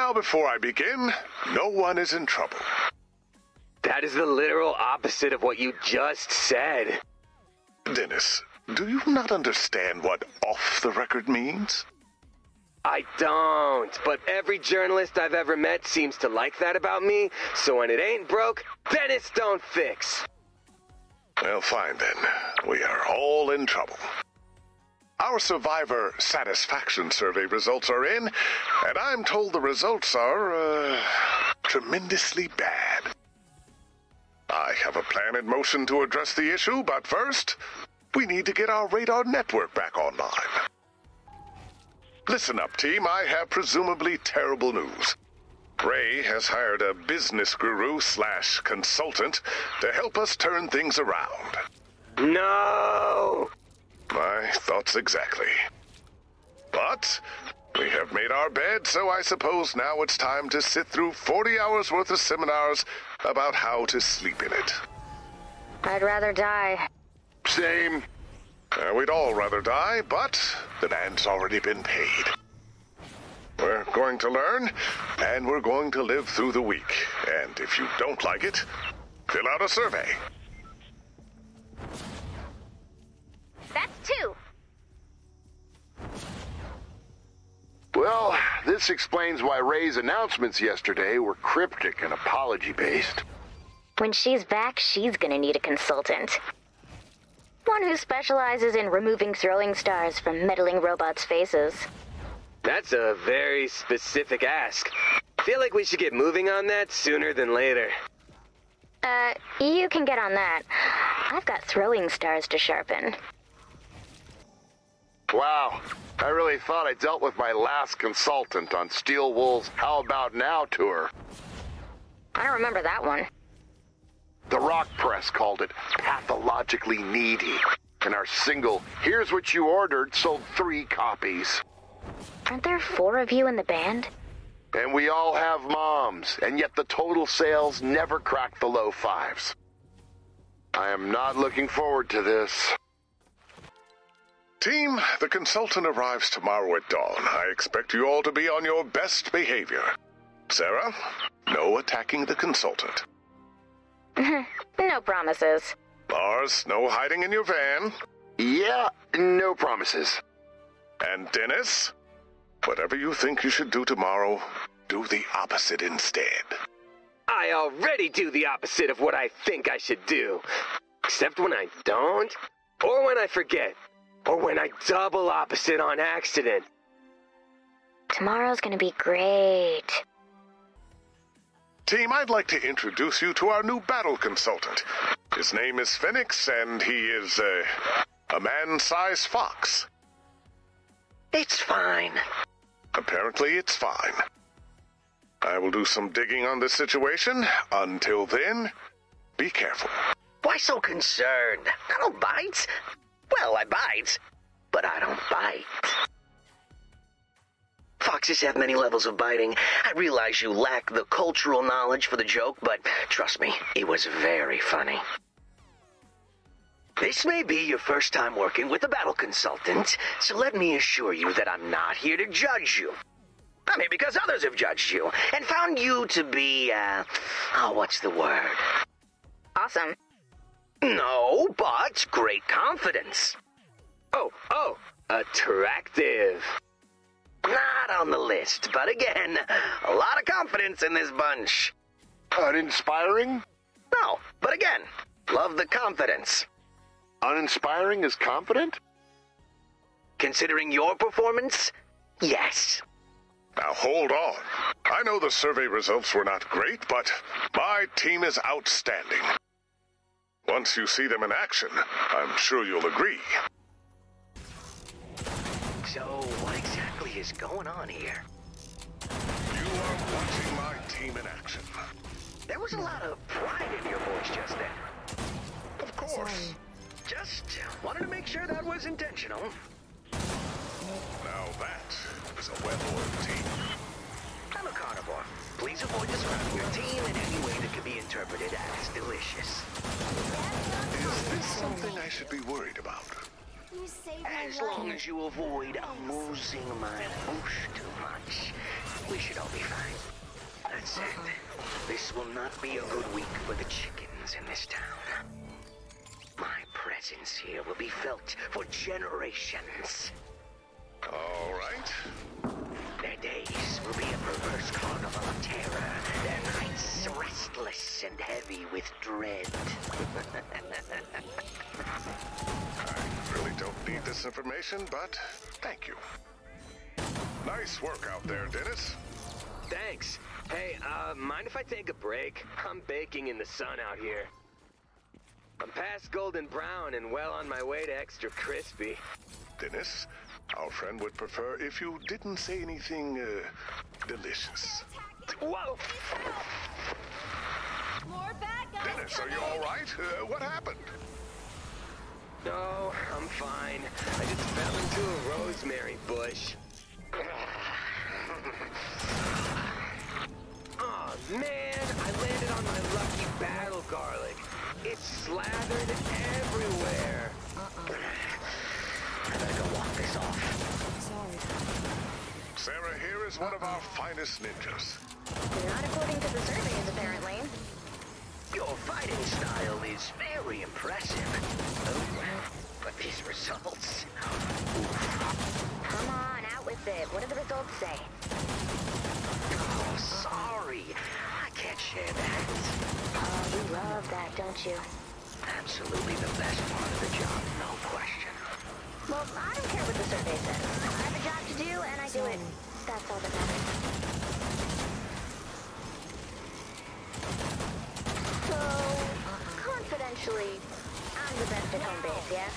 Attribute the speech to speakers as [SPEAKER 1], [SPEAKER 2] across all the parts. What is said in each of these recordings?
[SPEAKER 1] Now, before I begin, no one is in trouble.
[SPEAKER 2] That is the literal opposite of what you just said.
[SPEAKER 1] Dennis, do you not understand what off the record means?
[SPEAKER 2] I don't, but every journalist I've ever met seems to like that about me, so when it ain't broke, then it's don't fix.
[SPEAKER 1] Well, fine then. We are all in trouble. Our survivor satisfaction survey results are in, and I'm told the results are, tremendously bad. I have a plan in motion to address the issue, but first, we need to get our radar network back online. Listen up, team. I have presumably terrible news. Ray has hired a business guru/consultant to help us turn things around.
[SPEAKER 2] No!
[SPEAKER 1] My thoughts exactly. But we have made our bed, so I suppose now it's time to sit through 40 hours worth of seminars about how to sleep in it.
[SPEAKER 3] I'd rather die.
[SPEAKER 1] Same. We'd all rather die, but the man's already been paid. We're going to learn, and we're going to live through the week. And if you don't like it, fill out a survey.
[SPEAKER 3] That's 2.
[SPEAKER 4] Well, this explains why Ray's announcements yesterday were cryptic and apology-based.
[SPEAKER 3] When she's back, she's gonna need a consultant. One who specializes in removing throwing stars from meddling robots' faces.
[SPEAKER 2] That's a very specific ask. Feel like we should get moving on that sooner than later.
[SPEAKER 3] You can get on that. I've got throwing stars to sharpen.
[SPEAKER 4] Wow, I really thought I dealt with my last consultant on Steel Wool's How About Now tour.
[SPEAKER 3] I don't remember that one.
[SPEAKER 4] The rock press called it pathologically needy. And our single, Here's What You Ordered, sold 3 copies.
[SPEAKER 3] Aren't there 4 of you in the band?
[SPEAKER 4] And we all have moms, and yet the total sales never cracked the low 5s. I am not looking forward to this.
[SPEAKER 1] Team, the consultant arrives tomorrow at dawn. I expect you all to be on your best behavior. Sarah, no attacking the consultant.
[SPEAKER 3] No promises.
[SPEAKER 1] Lars, no hiding in your van.
[SPEAKER 4] Yeah, no promises.
[SPEAKER 1] And Dennis, whatever you think you should do tomorrow, do the opposite instead.
[SPEAKER 2] I already do the opposite of what I think I should do. Except when I don't, or when I forget, or when I double opposite on accident.
[SPEAKER 3] Tomorrow's gonna be great.
[SPEAKER 1] Team, I'd like to introduce you to our new battle consultant. His name is Fennix, and he is, a man-sized fox.
[SPEAKER 2] It's fine.
[SPEAKER 1] Apparently, it's fine. I will do some digging on this situation. Until then, be careful.
[SPEAKER 5] Why so concerned? I don't bite. Well, I bite, but I don't bite. Foxes have many levels of biting. I realize you lack the cultural knowledge for the joke, but trust me, it was very funny. This may be your first time working with a battle consultant, so let me assure you that I'm not here to judge you. I mean, because others have judged you and found you to be, what's the word?
[SPEAKER 3] Awesome.
[SPEAKER 5] No, but great confidence.
[SPEAKER 2] Oh, attractive.
[SPEAKER 5] Not on the list, but again, a lot of confidence in this bunch.
[SPEAKER 4] Uninspiring?
[SPEAKER 5] No, but again, love the confidence.
[SPEAKER 4] Uninspiring is confident?
[SPEAKER 5] Considering your performance, yes.
[SPEAKER 1] Now hold on. I know the survey results were not great, but my team is outstanding. Once you see them in action, I'm sure you'll agree.
[SPEAKER 5] So, what exactly is going on here?
[SPEAKER 1] You are watching my team in action.
[SPEAKER 5] There was a lot of pride in your voice just then.
[SPEAKER 1] Of course.
[SPEAKER 5] Just wanted to make sure that was intentional.
[SPEAKER 1] Now that is a well-oiled team.
[SPEAKER 5] I'm a carnivore. Please avoid describing your team in any way that can be interpreted as delicious.
[SPEAKER 1] Is this something I should be worried about?
[SPEAKER 6] You saved my
[SPEAKER 5] As
[SPEAKER 6] life.
[SPEAKER 5] long as you avoid losing my bush too much, we should all be fine. That said, this will not be a good week for the chickens in this town. My presence here will be felt for generations.
[SPEAKER 1] All right.
[SPEAKER 5] Their days will be a perverse carnival of terror, their nights restless and heavy with dread.
[SPEAKER 1] I really don't need this information, but thank you. Nice work out there, Dennis.
[SPEAKER 2] Thanks. Hey, mind if I take a break? I'm baking in the sun out here. I'm past golden brown and well on my way to extra crispy.
[SPEAKER 1] Dennis, our friend would prefer if you didn't say anything, delicious.
[SPEAKER 2] Whoa!
[SPEAKER 6] More bad guys.
[SPEAKER 1] Dennis, are you all right? What happened?
[SPEAKER 2] No, I'm fine. I just fell into a rosemary bush. Oh man, I landed on my lucky battle garlic. It's slathered everywhere.
[SPEAKER 5] I better go walk this off.
[SPEAKER 6] Sorry.
[SPEAKER 1] Sarah here is one of our finest ninjas.
[SPEAKER 3] Not according to the surveys, apparently.
[SPEAKER 5] Your fighting style is very impressive. Oh, but these results...
[SPEAKER 3] Come on, out with it. What do the results say?
[SPEAKER 5] Oh, sorry. I can't share that.
[SPEAKER 3] Oh, you love that, don't you?
[SPEAKER 5] Absolutely the best part of the job, no question.
[SPEAKER 3] Well, I don't care what the survey says. I have a job to do, and I do it. That's all that matters. So, confidentially, I'm the best at home base, yeah?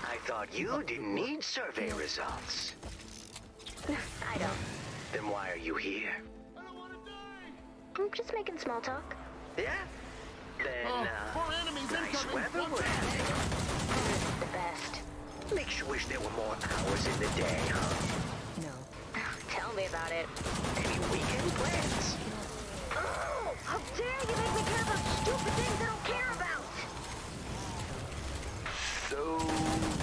[SPEAKER 5] I thought you didn't need survey results.
[SPEAKER 3] I don't.
[SPEAKER 5] Then why are you here?
[SPEAKER 3] I'm just making small talk.
[SPEAKER 5] Yeah? Then, nice weather we're having.
[SPEAKER 3] The best.
[SPEAKER 5] Makes you wish there were more hours in the day, huh?
[SPEAKER 6] No.
[SPEAKER 3] Tell me about it.
[SPEAKER 5] Any weekend plans?
[SPEAKER 3] Oh, how dare you make me care about stupid things I don't care about!
[SPEAKER 4] So,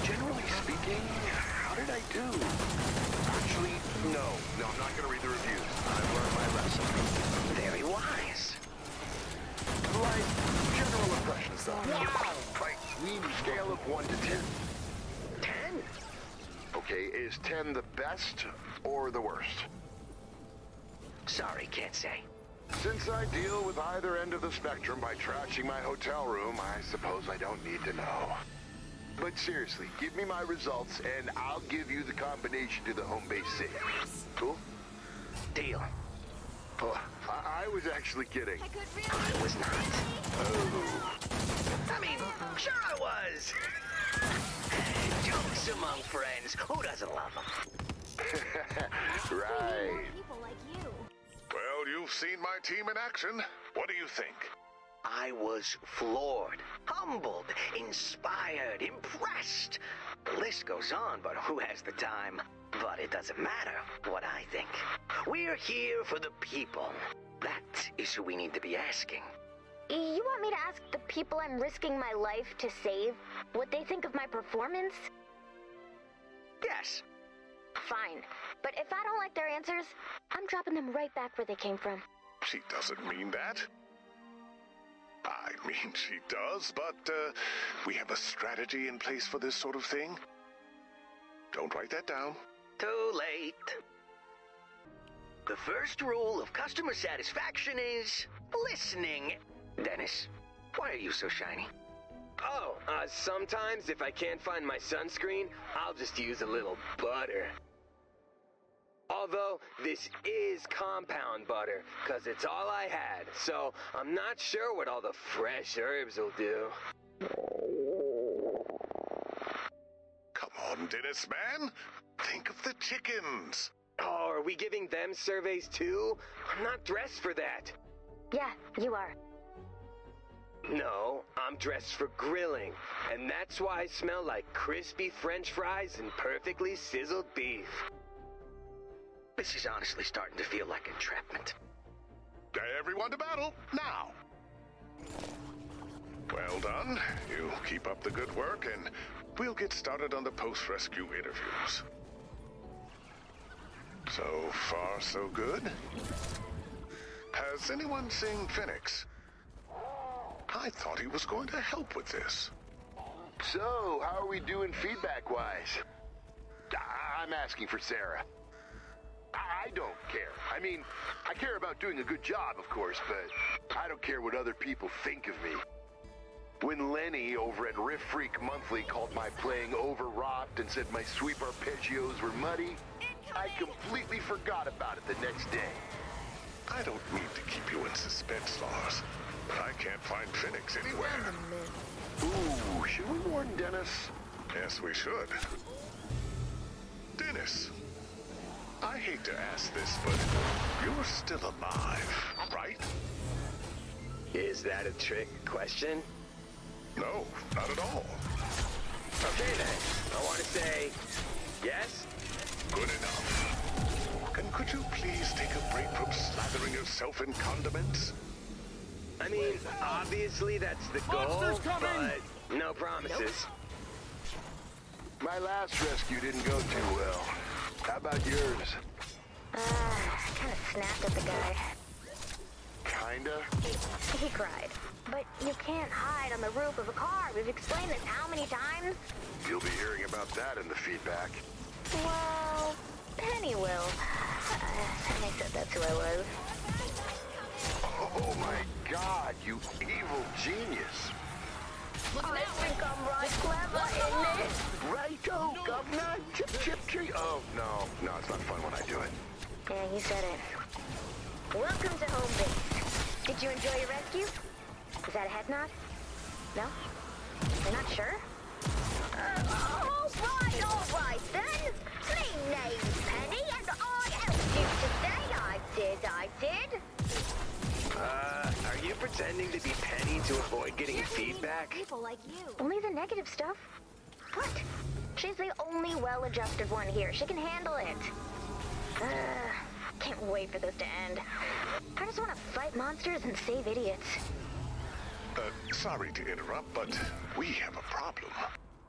[SPEAKER 4] generally speaking, how did I do? Actually, no, I'm not gonna read the reviews. I've learned my lesson.
[SPEAKER 5] Very wise.
[SPEAKER 4] Like, general impressions, though. Wow! Like, scale of 1 to 10.
[SPEAKER 5] 10?
[SPEAKER 4] Okay, is 10 the best or the worst?
[SPEAKER 5] Sorry, can't say.
[SPEAKER 4] Since I deal with either end of the spectrum by trashing my hotel room, I suppose I don't need to know. But seriously, give me my results and I'll give you the combination to the home base city. Cool?
[SPEAKER 5] Deal.
[SPEAKER 4] Oh, I was actually kidding.
[SPEAKER 6] I could really
[SPEAKER 5] I was not.
[SPEAKER 4] Oh.
[SPEAKER 5] I mean, sure I was. Jokes among friends. Who doesn't love them?
[SPEAKER 4] Right.
[SPEAKER 6] people like you.
[SPEAKER 1] Well, you've seen my team in action. What do you think?
[SPEAKER 5] I was floored, humbled, inspired, impressed. The list goes on, but who has the time? But it doesn't matter what I think. We're here for the people. That is who we need to be asking.
[SPEAKER 3] You want me to ask the people I'm risking my life to save what they think of my performance?
[SPEAKER 5] Yes.
[SPEAKER 3] Fine. But if I don't like their answers, I'm dropping them right back where they came from.
[SPEAKER 1] She doesn't mean that. I mean, she does, but we have a strategy in place for this sort of thing. Don't write that down.
[SPEAKER 5] Too late. The first rule of customer satisfaction is listening. Dennis, why are you so shiny?
[SPEAKER 2] Oh, sometimes if I can't find my sunscreen, I'll just use a little butter. Although, this is compound butter, because it's all I had, so I'm not sure what all the fresh herbs will do.
[SPEAKER 1] Come on, Dennis, man. Think of the chickens.
[SPEAKER 2] Oh, are we giving them surveys too? I'm not dressed for that.
[SPEAKER 3] Yeah, you are.
[SPEAKER 2] No, I'm dressed for grilling, and that's why I smell like crispy French fries and perfectly sizzled beef.
[SPEAKER 5] This is honestly starting to feel like entrapment.
[SPEAKER 1] Everyone to battle, now. Well done. You keep up the good work, and we'll get started on the post-rescue interviews. So far, so good. Has anyone seen Fennix? I thought he was going to help with this.
[SPEAKER 4] So, how are we doing feedback-wise? I'm asking for Sarah. I don't care. I mean, I care about doing a good job, of course, but I don't care what other people think of me. When Lenny over at Riff Freak Monthly called my playing overwrought and said my sweep arpeggios were muddy, I completely forgot about it the next day.
[SPEAKER 1] I don't mean to keep you in suspense, Lars, but I can't find Fennix anywhere.
[SPEAKER 4] Ooh, should we warn Dennis?
[SPEAKER 1] Yes, we should. Dennis, I hate to ask this, but you're still alive, right?
[SPEAKER 2] Is that a trick question?
[SPEAKER 1] No, not at all.
[SPEAKER 2] Okay then, I want to say yes.
[SPEAKER 1] Good enough. And could you please take a break from slathering yourself in condiments?
[SPEAKER 2] I mean, obviously that's the goal, but no promises.
[SPEAKER 4] My last rescue didn't go too well. How about yours?
[SPEAKER 3] Kind of snapped at the guy.
[SPEAKER 4] Kinda?
[SPEAKER 3] He cried. But you can't hide on the roof of a car. We've explained this how many times?
[SPEAKER 4] You'll be hearing about that in the feedback.
[SPEAKER 3] Well, Penny will. Penny said that's who I was.
[SPEAKER 4] Oh my god, you evil genius.
[SPEAKER 3] I think I'm right clever in this.
[SPEAKER 4] Righto, governor. Chip, chip, tree. Oh, no, it's not fun when I do it.
[SPEAKER 3] Yeah, you said it. Welcome to home base. Did you enjoy your rescue? Is that a head nod? No? You're not sure? All right then. My name's Penny, and I helped you today. I did.
[SPEAKER 2] Are you pretending to be Penny to avoid getting feedback?
[SPEAKER 6] People like you.
[SPEAKER 3] Only the negative stuff. What? She's the only well-adjusted one here. She can handle it. Can't wait for this to end. I just want to fight monsters and save idiots.
[SPEAKER 1] Sorry to interrupt, but we have a problem.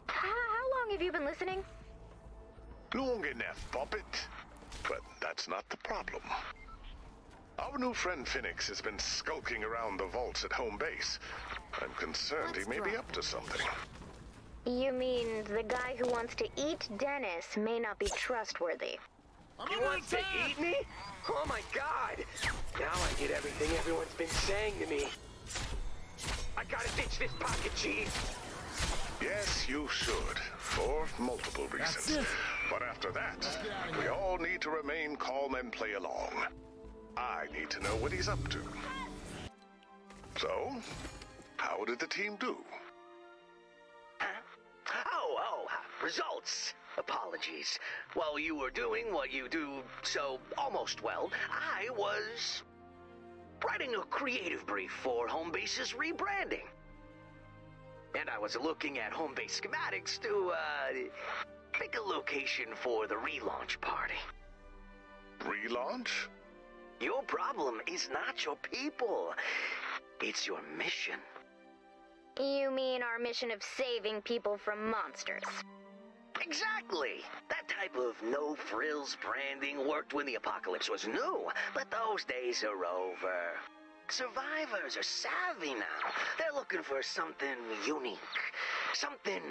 [SPEAKER 3] How long have you been listening?
[SPEAKER 1] Long enough, Bobbit. But that's not the problem. Our new friend Fennix has been skulking around the vaults at home base. I'm concerned he may be up to something.
[SPEAKER 3] You mean the guy who wants to eat Dennis may not be trustworthy?
[SPEAKER 2] He wants to eat me? Oh my god! Now I get everything everyone's been saying to me. I gotta ditch this pocket cheese.
[SPEAKER 1] Yes, you should, for multiple reasons. But after that, we all need to remain calm and play along. I need to know what he's up to. So, how did the team do?
[SPEAKER 5] Results. Apologies. While you were doing what you do so almost well, I was writing a creative brief for Homebase's rebranding. And I was looking at Homebase schematics to, pick a location for the relaunch party.
[SPEAKER 1] Relaunch?
[SPEAKER 5] Your problem is not your people. It's your mission.
[SPEAKER 3] You mean our mission of saving people from monsters?
[SPEAKER 5] Exactly. That type of no-frills branding worked when the apocalypse was new, but those days are over. Survivors are savvy now. They're looking for something unique, something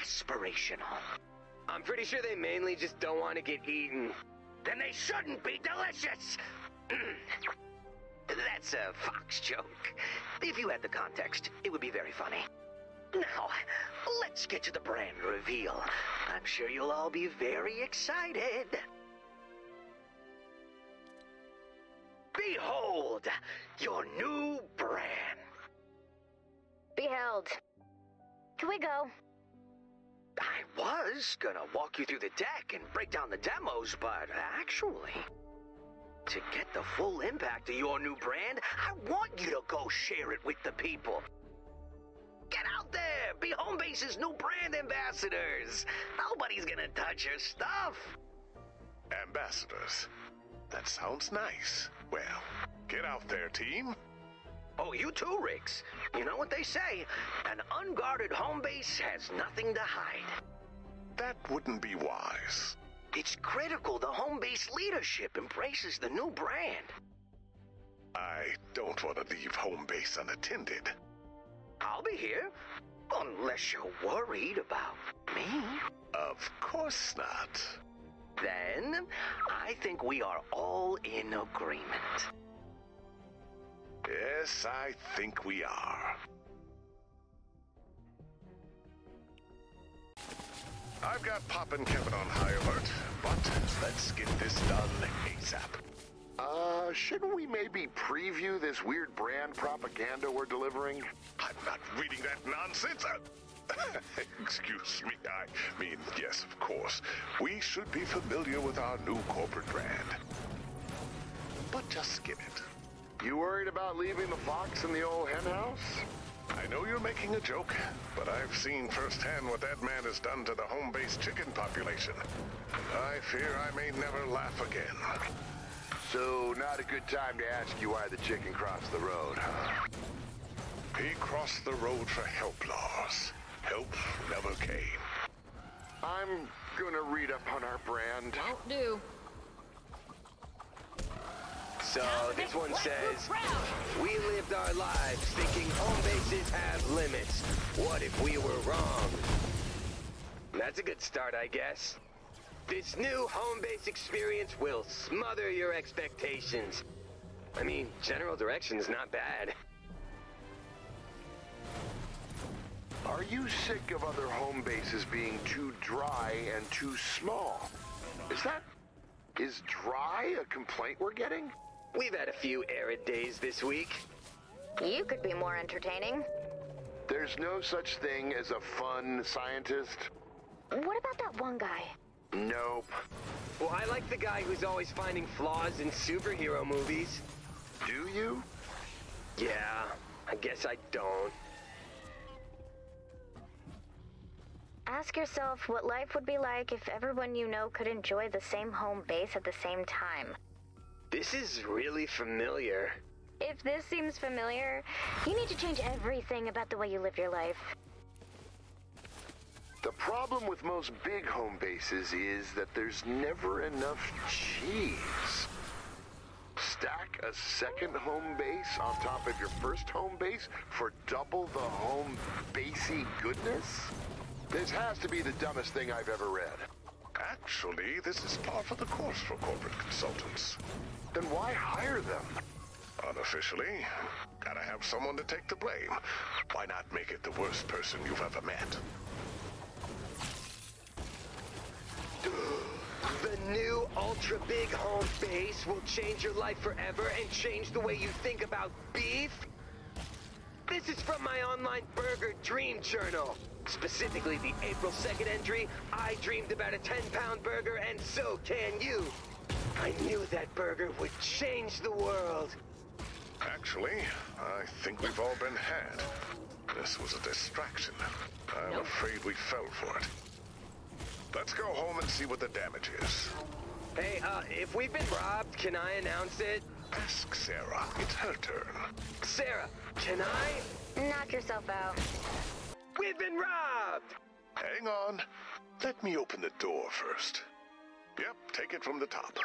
[SPEAKER 5] aspirational.
[SPEAKER 2] I'm pretty sure they mainly just don't want to get eaten.
[SPEAKER 5] Then they shouldn't be delicious. That's a Fox joke. If you had the context, it would be very funny. Now, let's get to the brand reveal. I'm sure you'll all be very excited. Behold, your new brand.
[SPEAKER 3] Beheld. Can we go?
[SPEAKER 5] I was gonna walk you through the deck and break down the demos, but actually, to get the full impact of your new brand, I want you to go share it with the people. Get out there! Be Homebase's new brand ambassadors! Nobody's gonna touch your stuff!
[SPEAKER 1] Ambassadors. That sounds nice. Well, get out there, team.
[SPEAKER 5] Oh, you too, Riggs. You know what they say, an unguarded home base has nothing to hide.
[SPEAKER 1] That wouldn't be wise.
[SPEAKER 5] It's critical the home base leadership embraces the new brand.
[SPEAKER 1] I don't want to leave home base unattended.
[SPEAKER 5] I'll be here, unless you're worried about me.
[SPEAKER 1] Of course not.
[SPEAKER 5] Then, I think we are all in agreement.
[SPEAKER 1] Yes, I think we are. I've got Pop and Kevin on high alert, but let's get this done ASAP.
[SPEAKER 4] Shouldn't we maybe preview this weird brand propaganda we're delivering?
[SPEAKER 1] I'm not reading that nonsense. Excuse me, I mean, yes, of course. We should be familiar with our new corporate brand. But just skim it.
[SPEAKER 4] You worried about leaving the fox in the old hen house?
[SPEAKER 1] I know you're making a joke, but I've seen firsthand what that man has done to the home-based chicken population. I fear I may never laugh again.
[SPEAKER 4] So, not a good time to ask you why the chicken crossed the road, huh?
[SPEAKER 1] He crossed the road for help, Lars. Help never came.
[SPEAKER 4] I'm gonna read up on our brand.
[SPEAKER 6] Won't do.
[SPEAKER 2] So this one says, we lived our lives thinking home bases have limits. What if we were wrong? That's a good start, I guess. This new home base experience will smother your expectations. I mean, general direction's not bad.
[SPEAKER 4] Are you sick of other home bases being too dry and too small? Is dry a complaint we're getting?
[SPEAKER 2] We've had a few arid days this week.
[SPEAKER 3] You could be more entertaining.
[SPEAKER 4] There's no such thing as a fun scientist?
[SPEAKER 3] What about that one guy?
[SPEAKER 4] Nope.
[SPEAKER 2] Well, I like the guy who's always finding flaws in superhero movies.
[SPEAKER 4] Do you?
[SPEAKER 2] Yeah, I guess I don't.
[SPEAKER 3] Ask yourself what life would be like if everyone you know could enjoy the same home base at the same time.
[SPEAKER 2] This is really familiar.
[SPEAKER 3] If this seems familiar, you need to change everything about the way you live your life.
[SPEAKER 4] The problem with most big home bases is that there's never enough cheese. Stack a second home base on top of your first home base for double the home basey goodness? This has to be the dumbest thing I've ever read.
[SPEAKER 1] Actually, this is par for the course for corporate consultants.
[SPEAKER 4] Then why hire them?
[SPEAKER 1] Unofficially, gotta have someone to take the blame. Why not make it the worst person you've ever met?
[SPEAKER 2] The new ultra big home base will change your life forever and change the way you think about beef? This is from my online burger dream journal. Specifically the April 2nd entry, I dreamed about a 10-pound burger and so can you. I knew that burger would change the world.
[SPEAKER 1] Actually, I think we've all been had. This was a distraction. I'm afraid we fell for it. Let's go home and see what the damage is.
[SPEAKER 2] Hey, if we've been robbed, can I announce it?
[SPEAKER 1] Ask Sarah. It's her turn.
[SPEAKER 2] Sarah, can I?
[SPEAKER 3] Knock yourself out.
[SPEAKER 2] We've been robbed!
[SPEAKER 1] Hang on. Let me open the door first. Yep, take it from the top.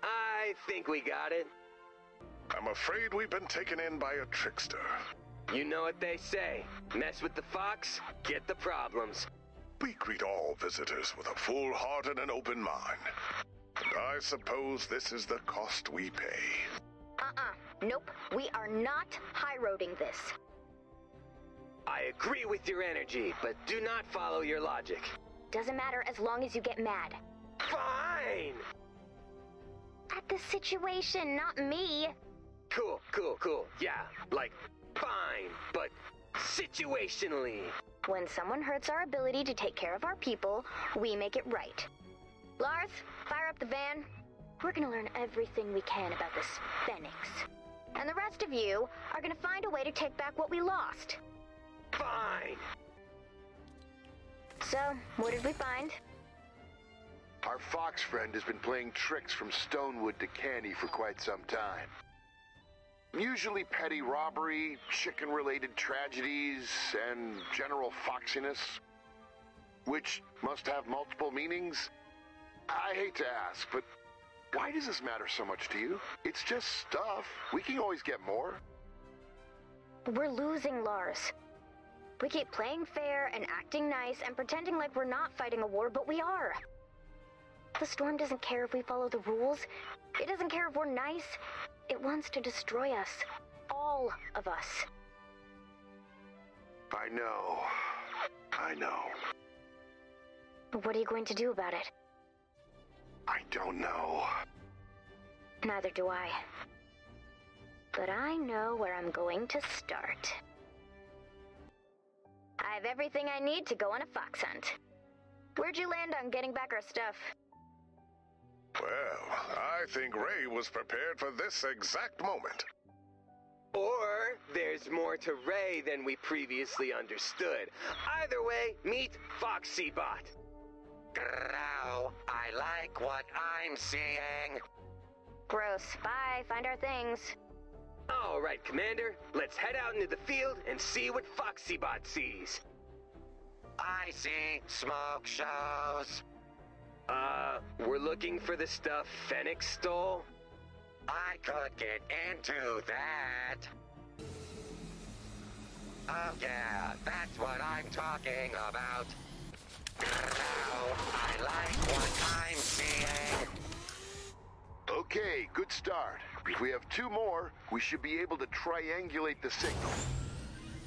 [SPEAKER 2] I think we got it.
[SPEAKER 1] I'm afraid we've been taken in by a trickster.
[SPEAKER 2] You know what they say. Mess with the fox, get the problems.
[SPEAKER 1] We greet all visitors with a full heart and an open mind. And I suppose this is the cost we pay.
[SPEAKER 3] Nope, we are not high-roading this.
[SPEAKER 2] I agree with your energy, but do not follow your logic.
[SPEAKER 3] Doesn't matter as long as you get mad.
[SPEAKER 2] Fine!
[SPEAKER 3] At the situation, not me.
[SPEAKER 2] Cool. Yeah, like, fine, but situationally.
[SPEAKER 3] When someone hurts our ability to take care of our people, we make it right. Lars, fire up the van. We're gonna learn everything we can about this Fennix. And the rest of you are gonna find a way to take back what we lost.
[SPEAKER 2] Fine!
[SPEAKER 3] So, what did we find?
[SPEAKER 4] Our fox friend has been playing tricks from Stonewood to Canny for quite some time. Usually petty robbery, chicken-related tragedies, and general foxiness, which must have multiple meanings. I hate to ask, but why does this matter so much to you? It's just stuff. We can always get more.
[SPEAKER 3] We're losing, Lars. We keep playing fair and acting nice and pretending like we're not fighting a war, but we are. The storm doesn't care if we follow the rules. It doesn't care if we're nice. It wants to destroy us. All of us.
[SPEAKER 4] I know.
[SPEAKER 3] What are you going to do about it?
[SPEAKER 4] I don't know.
[SPEAKER 3] Neither do I. But I know where I'm going to start. I have everything I need to go on a fox hunt. Where'd you land on getting back our stuff?
[SPEAKER 1] Well, I think Ray was prepared for this exact moment.
[SPEAKER 2] Or there's more to Ray than we previously understood. Either way, meet FoxyBot.
[SPEAKER 5] Now, I like what I'm seeing.
[SPEAKER 3] Gross. Bye. Find our things.
[SPEAKER 2] All right, Commander. Let's head out into the field and see what FoxyBot sees.
[SPEAKER 5] I see smoke shows.
[SPEAKER 2] We're looking for the stuff Fennix stole.
[SPEAKER 5] I could get into that. Oh yeah, that's what I'm talking about. Now, I like what I'm seeing.
[SPEAKER 4] Okay, good start. If we have 2 more, we should be able to triangulate the signal.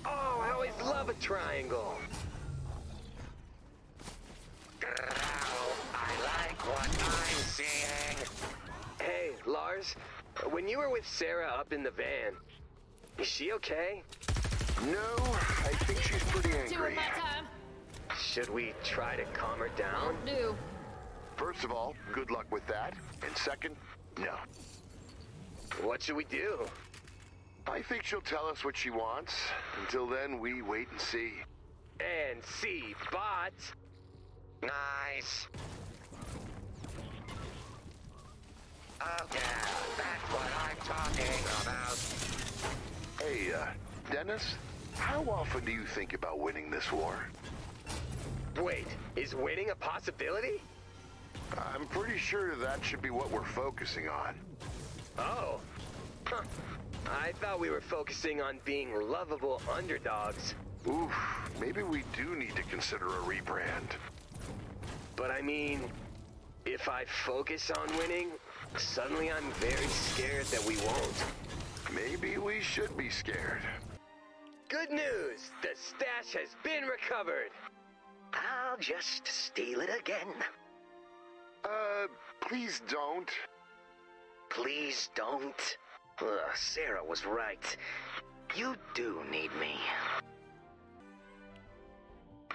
[SPEAKER 2] Oh, I always love a triangle.
[SPEAKER 5] Now, I like what I'm seeing.
[SPEAKER 2] Hey, Lars, when you were with Sarah up in the van, is she okay?
[SPEAKER 4] No, I think she's pretty angry.
[SPEAKER 2] Should we try to calm her down?
[SPEAKER 6] Do.
[SPEAKER 4] First of all, good luck with that. And second, no.
[SPEAKER 2] What should we do?
[SPEAKER 4] I think she'll tell us what she wants. Until then, we wait and see.
[SPEAKER 2] And see, bot.
[SPEAKER 5] Nice. Oh yeah, that's what I'm talking about.
[SPEAKER 4] Hey, Dennis, how often do you think about winning this war?
[SPEAKER 2] Wait, is winning a possibility?
[SPEAKER 4] I'm pretty sure that should be what we're focusing on.
[SPEAKER 2] Oh. Huh. I thought we were focusing on being lovable underdogs.
[SPEAKER 4] Oof, maybe we do need to consider a rebrand.
[SPEAKER 2] But I mean, if I focus on winning, suddenly I'm very scared that we won't.
[SPEAKER 4] Maybe we should be scared.
[SPEAKER 2] Good news! The stash has been recovered!
[SPEAKER 5] I'll just steal it again.
[SPEAKER 4] Please don't.
[SPEAKER 5] Please don't. Sarah was right. You do need me.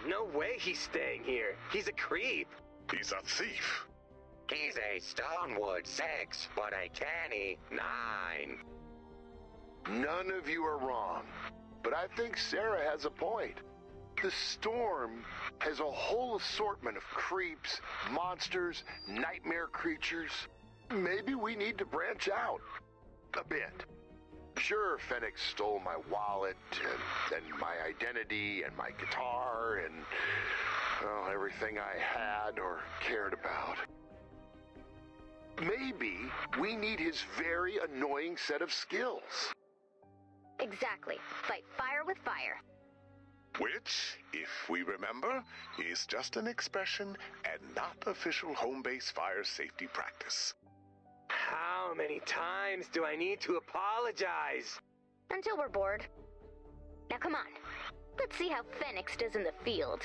[SPEAKER 2] No way he's staying here. He's a creep.
[SPEAKER 1] He's a thief.
[SPEAKER 5] He's a Stonewood 6, but a canny 9.
[SPEAKER 4] None of you are wrong. But I think Sarah has a point. The storm has a whole assortment of creeps, monsters, nightmare creatures. Maybe we need to branch out a bit. Sure, Fennix stole my wallet and my identity and my guitar and everything I had or cared about. Maybe we need his very annoying set of skills.
[SPEAKER 3] Exactly. Fight fire with fire.
[SPEAKER 1] Which, if we remember, is just an expression and not official home base fire safety practice.
[SPEAKER 2] How many times do I need to apologize?
[SPEAKER 3] Until we're bored. Now come on. Let's see how Fennix does in the field.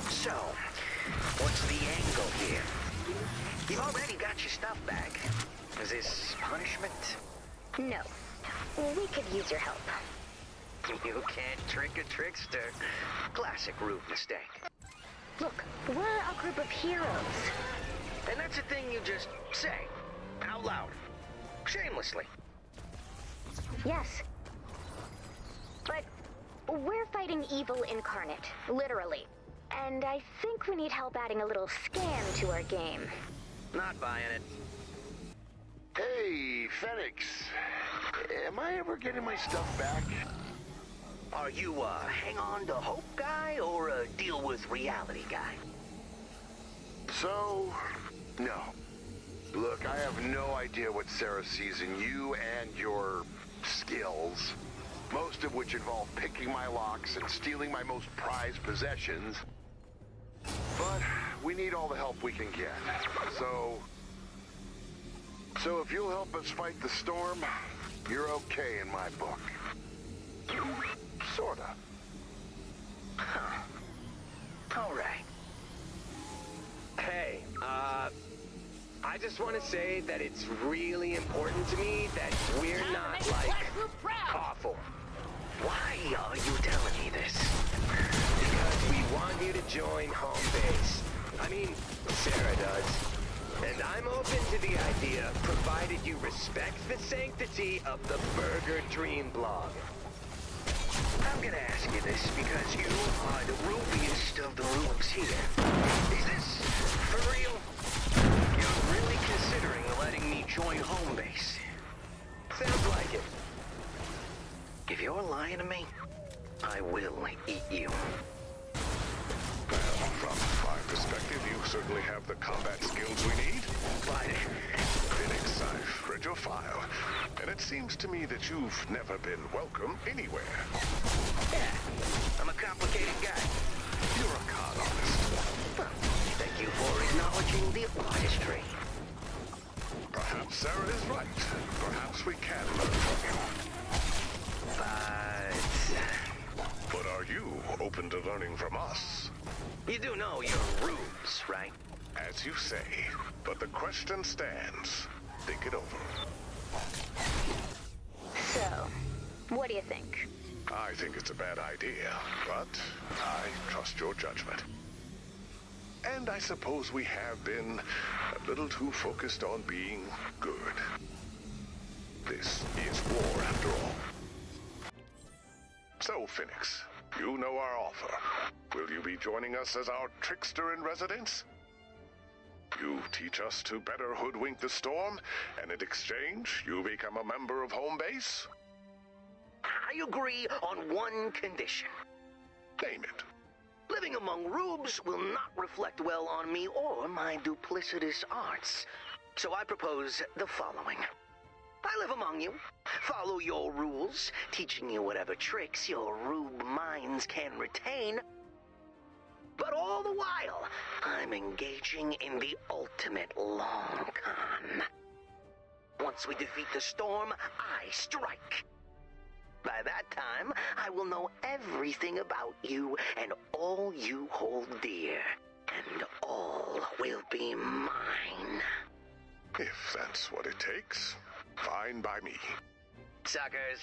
[SPEAKER 5] So, what's the angle here? You've already got your stuff back. Is this punishment?
[SPEAKER 3] No. We could use your help.
[SPEAKER 5] You can't trick a trickster. Classic Rube mistake.
[SPEAKER 3] Look, we're a group of heroes.
[SPEAKER 5] And that's a thing you just say, out loud, shamelessly.
[SPEAKER 3] Yes. But we're fighting evil incarnate, literally. And I think we need help adding a little scam to our game.
[SPEAKER 5] Not buying it.
[SPEAKER 4] Hey, Fennix. am I ever getting my stuff back?
[SPEAKER 5] Are you a hang-on to hope guy or a deal with reality guy?
[SPEAKER 4] So, no. Look, I have no idea what Sarah sees in you and your skills, most of which involve picking my locks and stealing my most prized possessions. But we need all the help we can get. So if you'll help us fight the storm, you're okay in my book. Sorta.
[SPEAKER 5] Huh. All right.
[SPEAKER 2] Hey, I just want to say that it's really important to me that we're not, like, awful.
[SPEAKER 5] Why are you telling me this?
[SPEAKER 2] Because we want you to join home base. I mean, Sarah does. And I'm open to the idea, provided you respect the sanctity of the Burger Dream blog.
[SPEAKER 5] I'm gonna ask you this because you are the rubiest of the rubes here. Is this for real? You're really considering letting me join home base?
[SPEAKER 2] Sounds like it.
[SPEAKER 5] If you're lying to me, I will eat you.
[SPEAKER 1] Well, from my perspective, you certainly have the combat skills we need.
[SPEAKER 5] But
[SPEAKER 1] Fennix, I've read your file, and it seems to me that you've never been welcome anywhere.
[SPEAKER 5] yeah, I'm a complicated guy.
[SPEAKER 1] You're a con artist.
[SPEAKER 5] Well, thank you for acknowledging the artistry.
[SPEAKER 1] Perhaps Sarah is right. Perhaps we can learn from you. But are you open to learning from us?
[SPEAKER 5] You do know you're rubes, right?
[SPEAKER 1] As you say, but the question stands. Think it over.
[SPEAKER 3] So, what do you think?
[SPEAKER 1] I think it's a bad idea, but I trust your judgment. And I suppose we have been a little too focused on being good. This is war, after all. So, Fennix, you know our offer. Will you be joining us as our trickster in residence? You teach us to better hoodwink the storm, and in exchange, you become a member of home base?
[SPEAKER 5] I agree on one condition.
[SPEAKER 1] Name it.
[SPEAKER 5] Living among rubes will not reflect well on me or my duplicitous arts. So I propose the following. I live among you, follow your rules, teaching you whatever tricks your rube minds can retain. But all the while, I'm engaging in the ultimate long con. Once we defeat the storm, I strike. By that time, I will know everything about you and all you hold dear. And all will be mine.
[SPEAKER 1] If that's what it takes, fine by me.
[SPEAKER 5] Suckers.